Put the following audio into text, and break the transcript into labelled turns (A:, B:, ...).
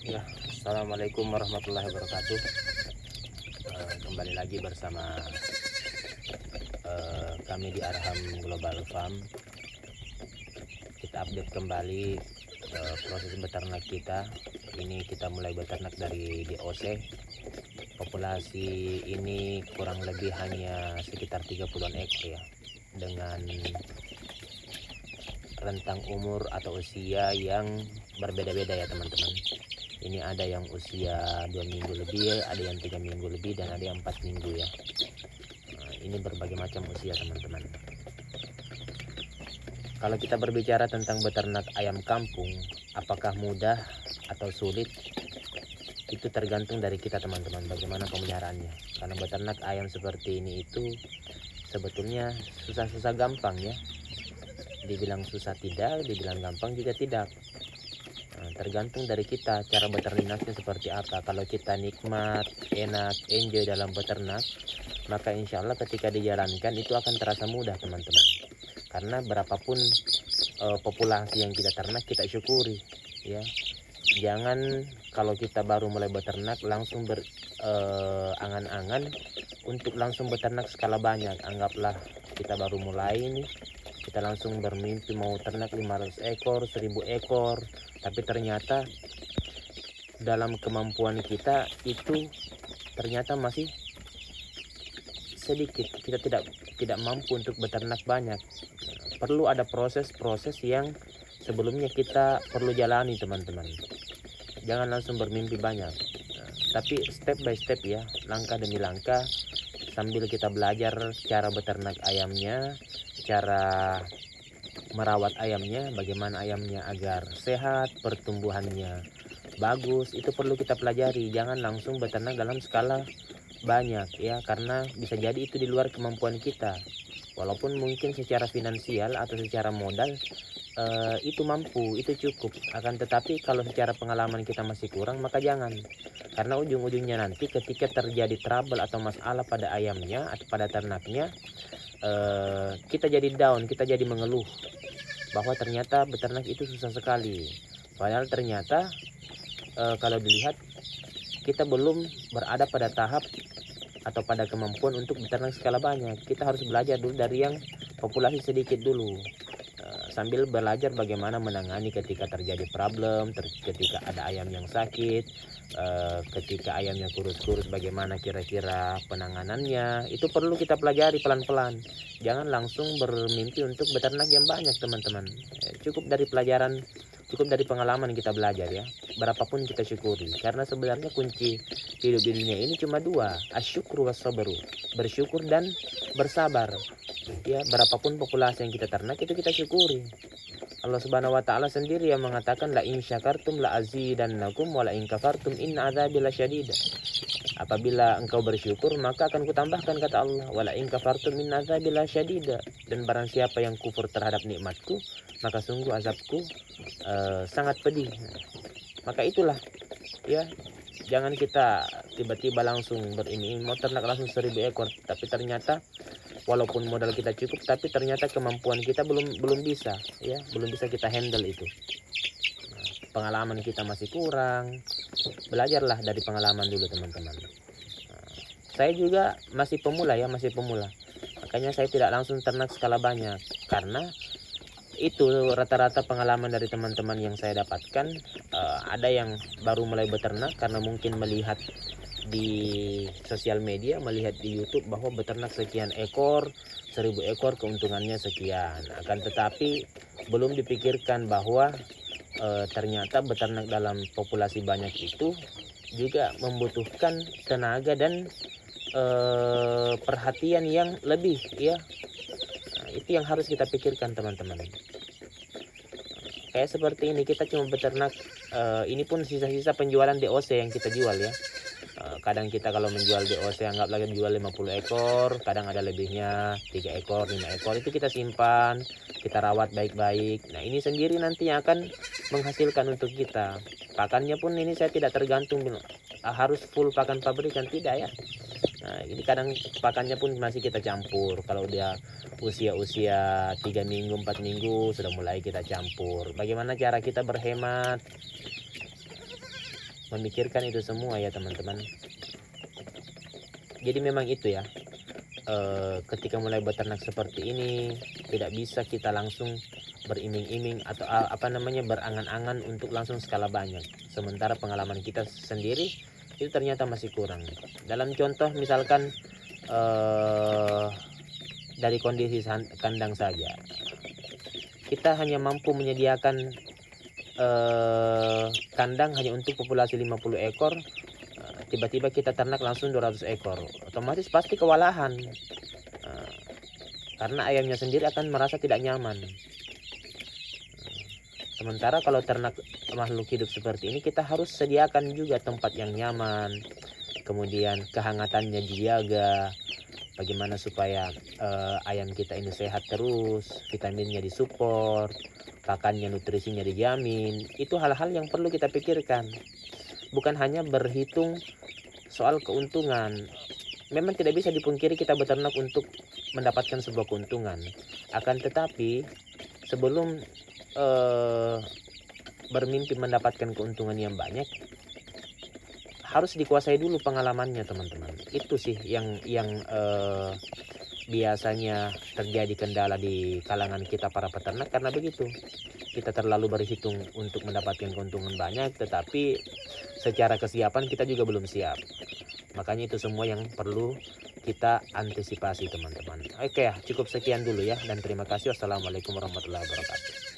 A: Ya, assalamualaikum warahmatullahi wabarakatuh. Kembali lagi bersama kami di Arham Global Farm. Kita update kembali proses beternak kita. Ini kita mulai beternak dari DOC. Populasi ini kurang lebih hanya sekitar 30-an ekor ya, dengan rentang umur atau usia yang berbeda-beda ya teman-teman. Ini ada yang usia 2 minggu lebih, ada yang 3 minggu lebih, dan ada yang 4 minggu ya. Ini berbagai macam usia teman-teman. Kalau kita berbicara tentang beternak ayam kampung, apakah mudah atau sulit? Itu tergantung dari kita teman-teman, bagaimana pemeliharaannya. Karena beternak ayam seperti ini itu sebetulnya susah-susah gampang ya. Dibilang susah tidak, dibilang gampang juga tidak. Tergantung dari kita cara beternaknya seperti apa. Kalau kita nikmat, enak, enjoy dalam beternak, maka insya Allah ketika dijalankan itu akan terasa mudah teman-teman. Karena berapapun populasi yang kita ternak, kita syukuri ya. Jangan kalau kita baru mulai beternak langsung berangan-angan untuk langsung beternak skala banyak. Anggaplah kita baru mulai ini, kita langsung bermimpi mau ternak 500 ekor, 1000 ekor, tapi ternyata dalam kemampuan kita itu ternyata masih sedikit. Kita tidak mampu untuk beternak banyak. Perlu ada proses-proses yang sebelumnya kita perlu jalani teman-teman. Jangan langsung bermimpi banyak, tapi step by step ya, langkah demi langkah, sambil kita belajar cara beternak ayamnya, cara merawat ayamnya, bagaimana ayamnya agar sehat, pertumbuhannya bagus, itu perlu kita pelajari. Jangan langsung beternak dalam skala banyak ya, karena bisa jadi itu di luar kemampuan kita. Walaupun mungkin secara finansial atau secara modal itu mampu, itu cukup. Akan tetapi kalau secara pengalaman kita masih kurang, maka jangan. Karena ujung-ujungnya nanti ketika terjadi trouble atau masalah pada ayamnya atau pada ternaknya, kita jadi down, kita jadi mengeluh bahwa ternyata beternak itu susah sekali. Padahal ternyata kalau dilihat kita belum berada pada tahap atau pada kemampuan untuk beternak skala banyak. Kita harus belajar dulu dari yang populasi sedikit dulu, sambil belajar bagaimana menangani ketika terjadi problem, ketika ada ayam yang sakit, ketika ayamnya kurus-kurus, bagaimana kira-kira penanganannya. Itu perlu kita pelajari pelan-pelan. Jangan langsung bermimpi untuk beternak yang banyak teman-teman. Cukup dari pelajaran, cukup dari pengalaman kita belajar ya. Berapapun kita syukuri. Karena sebenarnya kunci hidup di dunia ini cuma dua, asyukru wassabru, bersyukur dan bersabar. Ya, berapapun populasi yang kita ternak itu kita syukuri. Allah Subhanahu wa taala sendiri yang mengatakan la in syakartum la azidannakum wa la in kafartum inna adzabi lasyadid. Apabila engkau bersyukur maka akan kutambahkan, kata Allah, wala in kafartum inna adzabi lasyadid. Dan barang siapa yang kufur terhadap nikmatku, maka sungguh azabku sangat pedih. Maka itulah ya, jangan kita tiba-tiba langsung berini mau ternak langsung 1000 ekor, tapi ternyata walaupun modal kita cukup, tapi ternyata kemampuan kita belum bisa ya, belum bisa kita handle itu. Pengalaman kita masih kurang. Belajarlah dari pengalaman dulu teman-teman. Saya juga masih pemula ya, masih pemula. Makanya saya tidak langsung ternak skala banyak, karena itu rata-rata pengalaman dari teman-teman yang saya dapatkan. Ada yang baru mulai beternak karena mungkin melihat di sosial media, melihat di YouTube bahwa beternak sekian ekor, 1000 ekor keuntungannya sekian. Akan tetapi belum dipikirkan bahwa ternyata beternak dalam populasi banyak itu juga membutuhkan tenaga dan perhatian yang lebih ya. Itu yang harus kita pikirkan teman-teman. Kayak seperti ini, kita cuma beternak, ini pun sisa-sisa penjualan DOC yang kita jual ya. Kadang kita kalau menjual DOC anggap lagi menjual 50 ekor, kadang ada lebihnya 3 ekor, 5 ekor, itu kita simpan, kita rawat baik-baik. Nah ini sendiri nanti yang akan menghasilkan untuk kita. Pakannya pun ini saya tidak tergantung harus full pakan pabrikan, tidak ya. Nah ini kadang pakannya pun masih kita campur. Kalau dia usia 3 minggu, 4 minggu sudah mulai kita campur. Bagaimana cara kita berhemat? memikirkan itu semua ya teman-teman. Jadi memang itu ya, ketika mulai beternak seperti ini tidak bisa kita langsung beriming-iming atau berangan-angan untuk langsung skala banyak, sementara pengalaman kita sendiri itu ternyata masih kurang. Dalam contoh misalkan dari kondisi kandang saja, kita hanya mampu menyediakan kandang hanya untuk populasi 50 ekor, tiba-tiba kita ternak langsung 200 ekor, otomatis pasti kewalahan, karena ayamnya sendiri akan merasa tidak nyaman. Sementara kalau ternak makhluk hidup seperti ini, kita harus sediakan juga tempat yang nyaman, kemudian kehangatannya dijaga, bagaimana supaya ayam kita ini sehat terus, vitaminnya disupport, pakannya, nutrisinya dijamin. Itu hal-hal yang perlu kita pikirkan, bukan hanya berhitung soal keuntungan. Memang tidak bisa dipungkiri kita beternak untuk mendapatkan sebuah keuntungan, akan tetapi sebelum bermimpi mendapatkan keuntungan yang banyak, harus dikuasai dulu pengalamannya teman-teman. Itu sih yang biasanya terjadi kendala di kalangan kita para peternak, karena begitu, kita terlalu berhitung untuk mendapatkan keuntungan banyak, tetapi secara kesiapan kita juga belum siap. Makanya itu semua yang perlu kita antisipasi teman-teman. Oke ya, cukup sekian dulu ya, dan terima kasih. Wassalamualaikum warahmatullahi wabarakatuh.